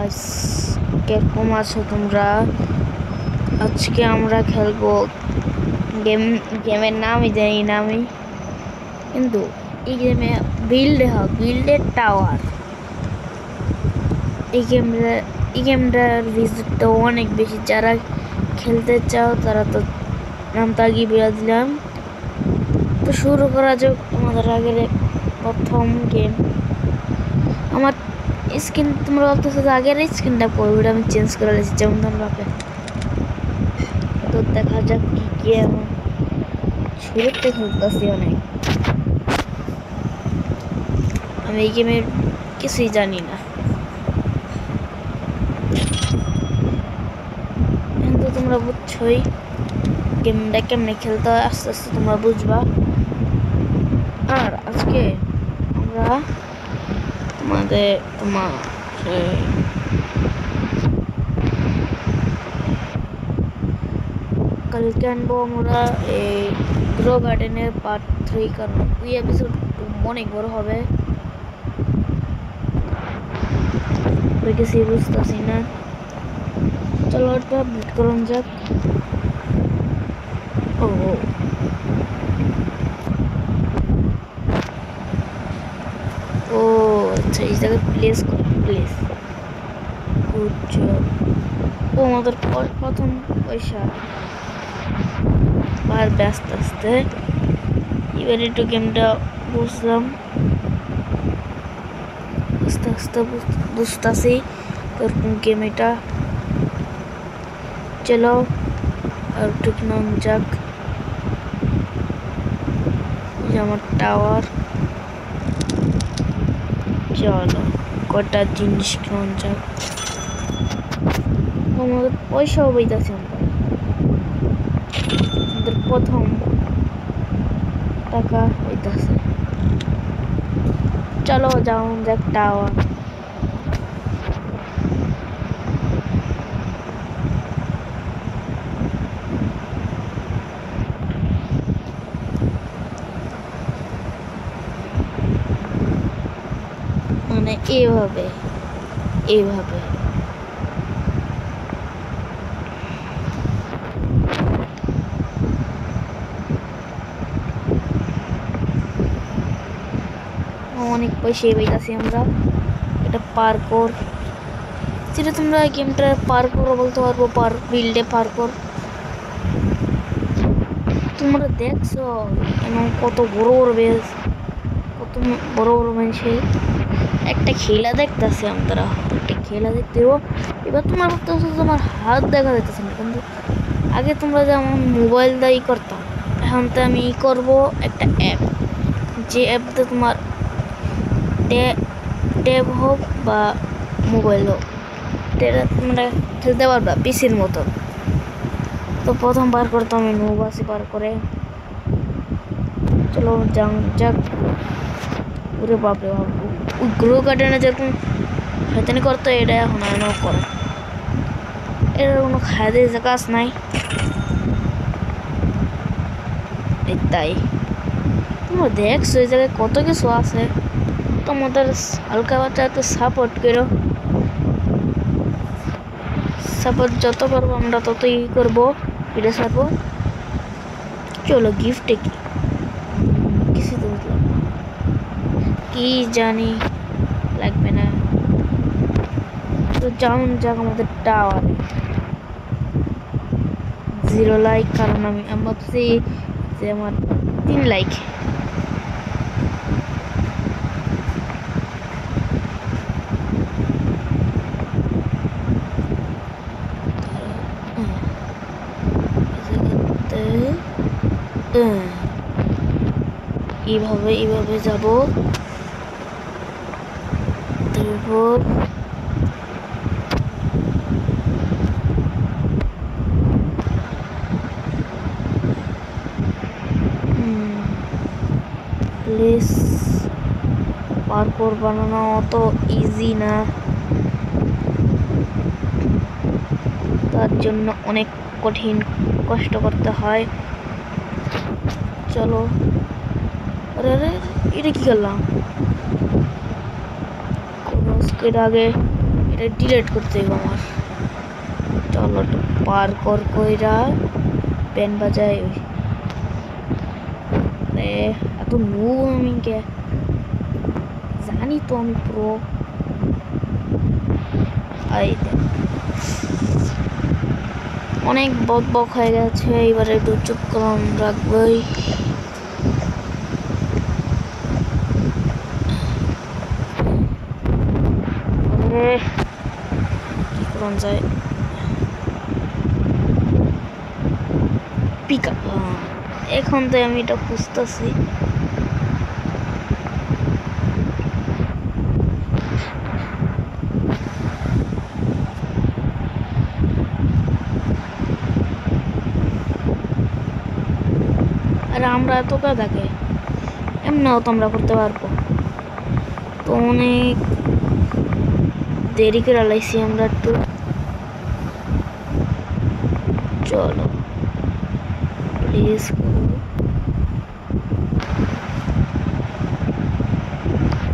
Guys, কিরকম আছো তোমরা? আজকে আমরা খেলবো গেমের নামই জানি না আমি, কিন্তু এই গেমে বিল্ডের টাওয়ার। এই গেমটার ভিজিটটা অনেক বেশি। যারা খেলতে চাও তারা তো নামটা আগে বেড়ে দিলাম। তো শুরু করা যাক আমাদের আগের প্রথম গেম। আমার স্কিন তোমরা ভাবতেছো যে আগের স্কিনটা পড়বে, আমি চেঞ্জ করে দিয়েছি যেমন তোমরা ভাবে। তো দেখা যাক কি কি এমন শুরুতে খেলতেছি অনেক। আমি এই গেমের কিছুই জানি না, কিন্তু তোমরা বুঝছোই গেমটা কেমনে খেলতে হয়, আস্তে আস্তে তোমরা বুঝবা। আর আজকে আমরা কালকে আনবো আমরা এই গ্রো গার্ডেনের পার্ট 3, কারণ ওই এপিসোড অনেক বড় হবে। কিছুই বুঝতেছি না, চলো ওটা বিট করুন যাক। ও আচ্ছা, এই জায়গায় প্লেস গুড জব। ও আমাদের প্রথম পয়সা আর ব্যস্ত আস্তে এবার একটু গেমটা বুঝলাম, আস্তে আস্তে বুঝতেছি এরকম গেম এটা। চলো আর একটু নাম যাক। আমার টাওয়ার, চলো কটা জিনিস কেমন যাক। আমাদের পয়সাও বইতেছে, আমাদের প্রথম টাকা হইতেছে। চলো যাও যাক টাওয়ার। মানে এইভাবে অনেক পয়সা পাইতাছি আমরা। এটা পার্কোর, যেটা তোমরা গেমটা পার্কোর বলতে পারবো, বিল্ডে পার্কোর। তোমরা দেখছো এমন কত বড় বড় বেস, কত বড় বড় মানুষের একটা খেলা দেখতেছি আমরা। একটা খেলা দেখতে এবার তোমার ভাবতেছো তোমার হাত দেখা যাইতেছে না, কিন্তু আগে তোমরা যেমন মোবাইল দিয়ে করতাম, এখন তো আমি করবো একটা অ্যাপ, যে অ্যাপতে তোমার ট্যাব হোক বা মোবাইল হোক, এটা তোমরা খেলতে পারবা পিসির মতন। তো প্রথম বার করতাম আমি নৌবাসি পার করে। চলো যাক। ওরে বাপরে বাপ, ওই গ্রো গার্ডেনে যেরকম শয়তানি করতো এটা এখন আনও করে। এর কোনো খাদের কাজ নাই, তাই তোমরা দেখছো এই জায়গায় কত কিছু আছে। তোমাদের হালকা বাচ্চা একটু সাপোর্ট করো, সাপোর্ট যত করবো আমরা ততই করবো, এটা সারবো। চলো গিফটে কিছু তো বুঝলাম কি জানি, লাগবে না। তো যাক আমাদের টাওয়ারে 0 লাইক, কারণ আমি ভাবছি যে আমার 3 লাইক। এইভাবে যাব, তারপর প্লেস পার্কোর বানানো অত ইজি না, তার জন্য অনেক কষ্ট করতে হয়। চলো, আরে এটা কি করলাম? এর আগে এটা ডিলিট করতে হবে আমার। চলো একটু পার্কর কইরা ব্যান্ড বাজাই। এত নো আমি কে জানি তো আমি প্রো। অনেক বক বক হয়ে গেছে, এবারে একটু চুপ কম রাখবই। কি করন যায় পিক আপ। এখন তো আমি এটা খুঁজতেছি। আর আমরা এত কাদাকে এমনিও তো আমরা করতে পারবো। তো অনেক দেরি করে লাইছি আমরা একটু। চলো প্লিজ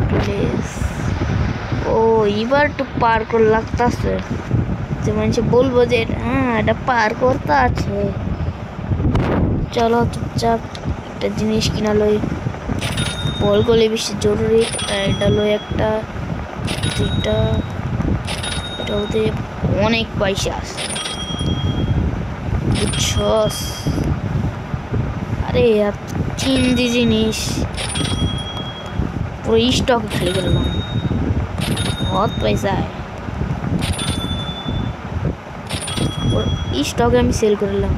প্লিজ। ও এবার একটু পার করে লাগতেছে, যে মানুষ বলবো যে হ্যাঁ এটা পার করতে আছে। চলো চুপচাপ একটা জিনিস কিনা লই, বল গলে বেশি জরুরি। এটা লই একটা, দুইটা, এটা ওতে অনেক পয়সা আছে বুঝছস। আরে চিন্দি জিনিস পুরো স্টক খালি করলাম, बहुत पैसा है। স্টকে আমি সেল করলাম,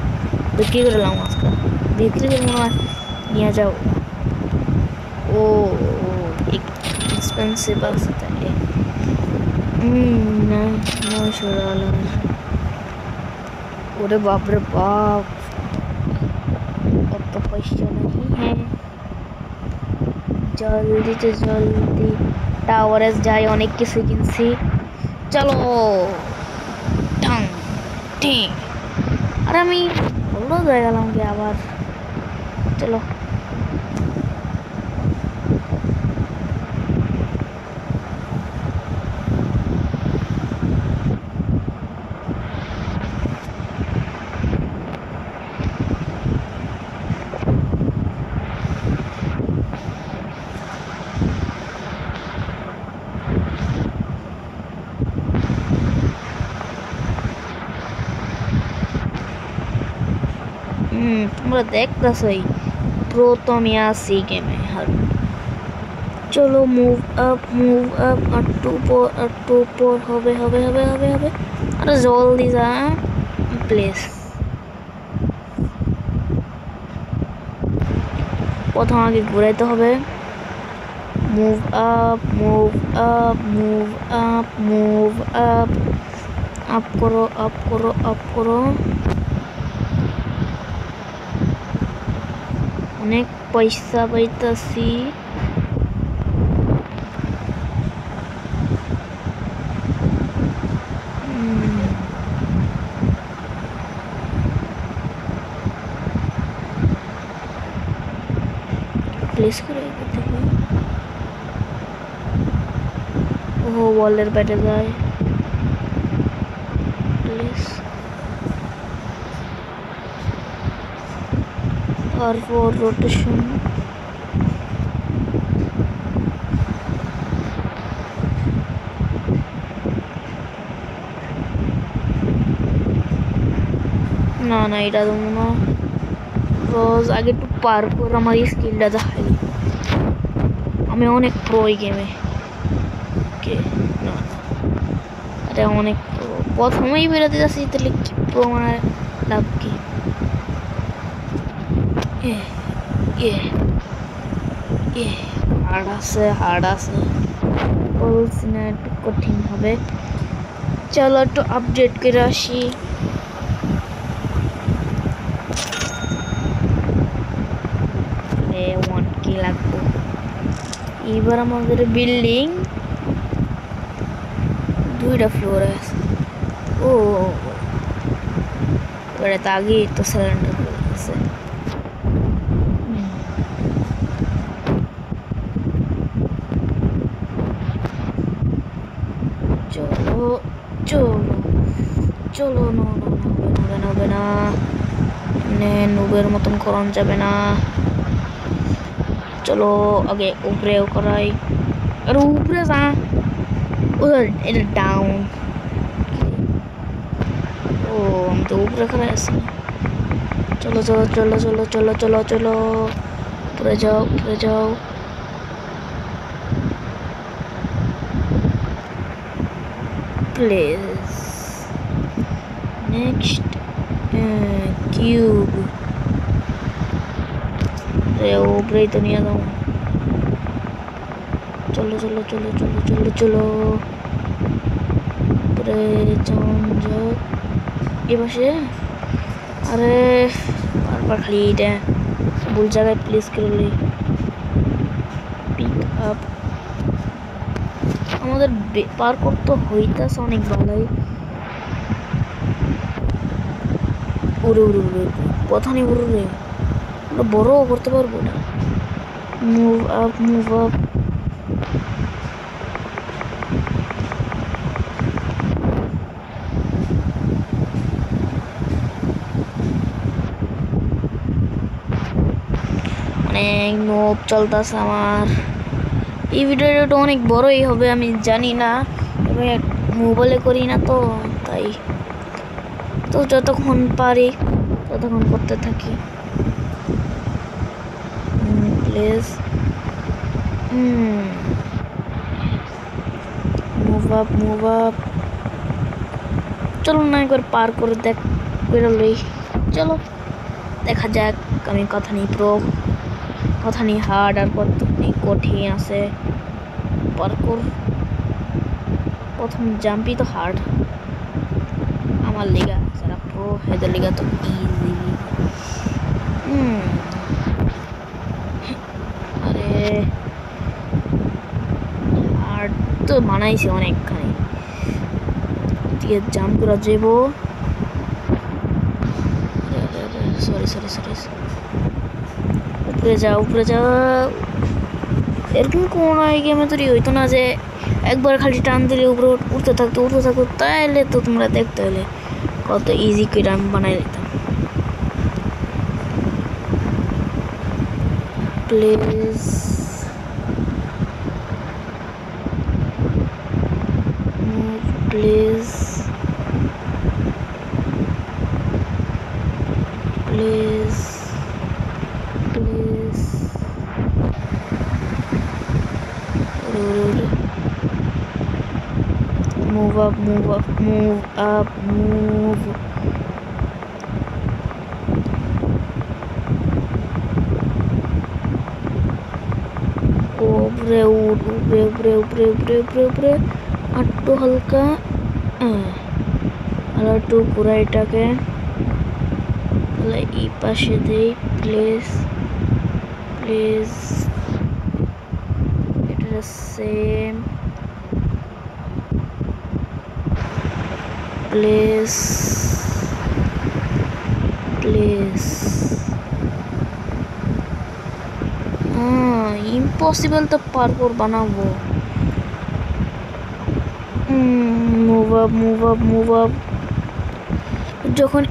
বিক্রি করলাম আজকে, বিক্রি করে মনে হয় নিয়ে যাও। ও এক্সপেন্সিভ আছে তাহলে। না $900। ওরে বাপরে বাপ, অত পয়সা नहीं है। জলদি তো জলদি টাওয়ারে যাই, অনেক কিছু কিনছি। চলো টাং টিং। আর আমি বললো হয়ে গেলাম কি আবার। চলো তোমরা দেখতেছই প্রো তো আমি আছি গেমে। চলো মুভ আপ, একটু উপর হবে হবে হবে হবে হবে। আরে জলদি যা প্লিজ। প্রথম আগে ঘুরাইতে হবে। Move up move up move up move up, up করো আপ করো আপ করো। অনেক পয়সা পাইতাছি। প্লেস করে দেখো। ও ওয়ালের ব্যাটে যায় প্লিজ। তারপর রোটেশন, না না এটা দেবো না। রোজ আগে একটু পার করে আমার স্কিলটা দেখাই, আমি অনেক প্রো এই গেমে। না আরে অনেক প্রো, প্রথমেই বেরোতে যাচ্ছি তাহলে কি প্রো মানে লাভ কি। হার্ড আছে বলছি না, একটু কঠিন হবে। চলো একটু আপডেট করে আসি। কি লাগবে এবার আমাদের বিল্ডিং 2টা ফ্লোর আছে। ও এবারে তো আগেই তো সিলিন্ডার হয়ে গেছে। চলো চলো চলো, না না না, হবে না, নুবের মতন করন যাবে না। চলো আগে উপরেও করাই, আর উপরে যা, এটা ডাউন। ও আমি তো উপরে করাই আছি। চলো চলো চলো চলো চলো চলো চলো, উপরে যাও উপরে যাও। প্লেস নেক্সট কিউব, উপরেই তো নিয়ে যাও। চলো চলো চলো চলো চলো চলো, উপরে যাও এ পাশে। আরে বারবার খালি এটা ভুল জায়গায় প্লেস করলে। পিক আপ, আমাদের পার করতে হইতাছে অনেক ভালোই। উড়ে উড়ে উড়ে কথা নেই, উড়ে উড়ে ওটা বড়ও করতে পারবো না। মুভ আপ মুভ আপ, অনেক নোব চলতেছে আমার। এই ভিডিওটা অনেক বড়ই হবে আমি জানি না, তবে মোবাইলে করি না তো তাই, তো যতক্ষণ পারি ততক্ষণ করতে থাকি। Please move up move up. চলো না একবার পার করে দেখ বেরোলেই, চলো দেখা যাক। আমি কথা নেই প্রো, কথা নেই হার্ড আর কত নেই কঠিন আছে। পার্কুর প্রথম জাম্পই তো হার্ড আমার লিগা, যারা প্রো হেদের লিগা তো ইজি। আরে হার্ড তো বানাইছি অনেকখানি, দিয়ে জাম্প করা যাবো। সরি সরি সরি, উপরে যাও উপরে যাও। এরকম কোন গেমে তৈরি হইতো না যে একবার খালি টান দিলে উপরে উঠতে থাকতো তাইলে তো তোমরা দেখতে হলে কত ইজি করে আমি বানাই দিতাম। Please please please please, move up move up move up move, উপরে উঠ উপরে উপরে উপরে উপরে উপরে উপরে একটু হালকা, আর একটু পুরা এটাকে এই পাশে দেই। প্লিজ প্লিজ, এটা সেম প্লিজ প্লিজ। ইম্পসিবল তো পারপুর বানাবো। Move up move up move up, যখন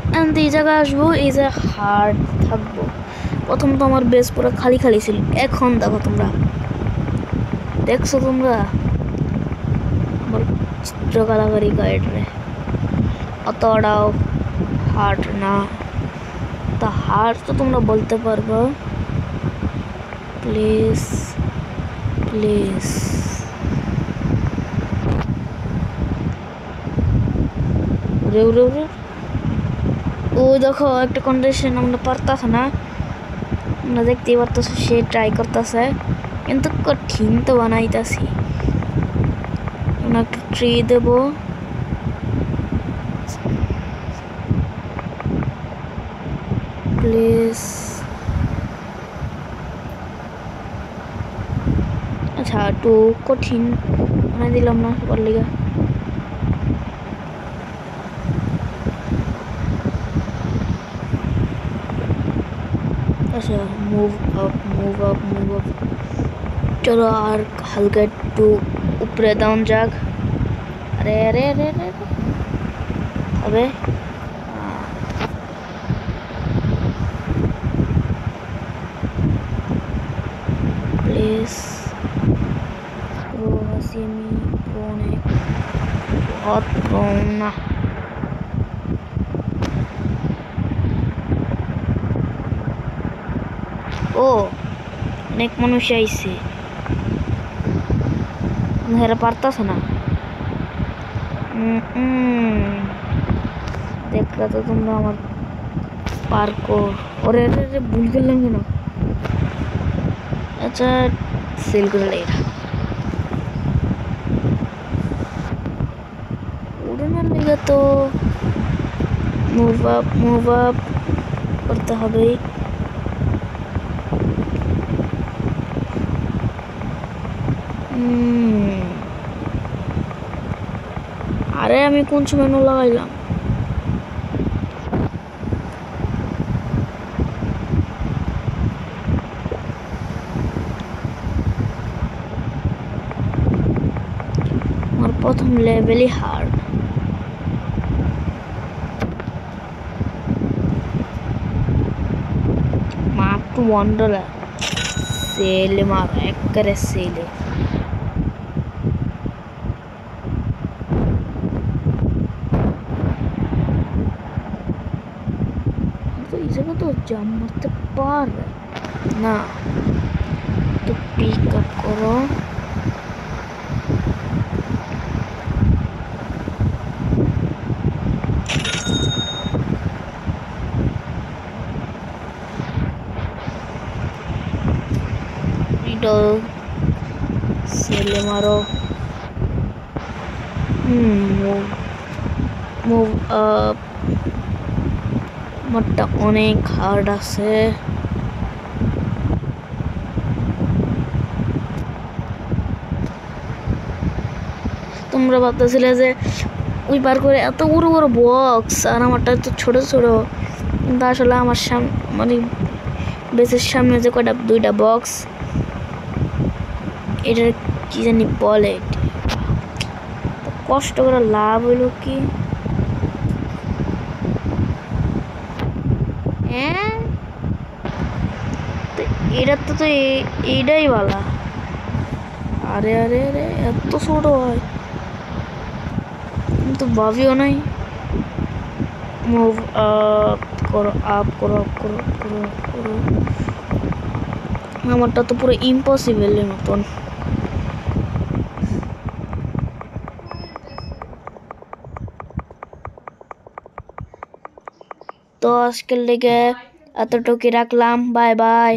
এই জায়গায় আসবো এই জায়গায় হার্ড থাকবো। প্রথম তো আমার বেস পুরো খালি খালি ছিল, এখন দেখো তোমরা, দেখছো তোমরা আমার চিত্রকলাকারী গাইডরে অতটাও হার্ড না, তা হার্ড তো তোমরা বলতে পারবো। প্লিজ প্লিজ, রে রে রে, ও দেখো একটা কন্ডিশন আমরা পারতাছ না, আমরা দেখতেই পারতেছি সে ট্রাই করতেছে কিন্তু কঠিন তো বানাইতেছি। একটা ট্রি দেব, প্লিজ। আচ্ছা একটু কঠিন বানাই দিলাম না সবার লিগা। আচ্ছা move up move up move up, চলো আর হালকা একটু উপরে ডাউন যাক, আরে আরে আরে আরে হবে প্লিজ প্রো আছি আমি প্রো অনেক বহুত প্রো না ও অনেক মানুষ আইছে হেরা পারতাছে না দেখলা তো তোমরা আমার পার্কোর ওরে ভুল করলাম কেন আচ্ছা সেল করে এটা উড়ানোর লেগে তো মুভ আপ করতে হবে আরে আমি কোন সময় লাগাইলাম আমার প্রথম লেভেলই হার্ড মাত্র $1 সেলে মার একবারে সেলে তো এই জায়গা তো জাম মারতে পারবে না তো পিক আপ করো সেলে মারো মুভ আপ আমারটা অনেক হার্ড আছে তোমরা ভাবতেছিলে যে ওই পার করে এত বড় বড় বক্স আর আমারটা তো ছোট ছোট কিন্তু আসলে আমার সামনে মানে বেসের সামনে যে কয়টা দুইটা বক্স এটার কি জানি বলে কষ্ট করে লাভ হইল কি হ্যাঁ এটা তো এইটাই বলা আরে আরে আরে এত ছোট হয় তো ভাবিও নাই মুভ আপ করো আপ করো করো করো করো আমারটা তো পুরো ইম্পসিবলের মতন তো আজকের লেগে এতটুকু রাখলাম বাই বাই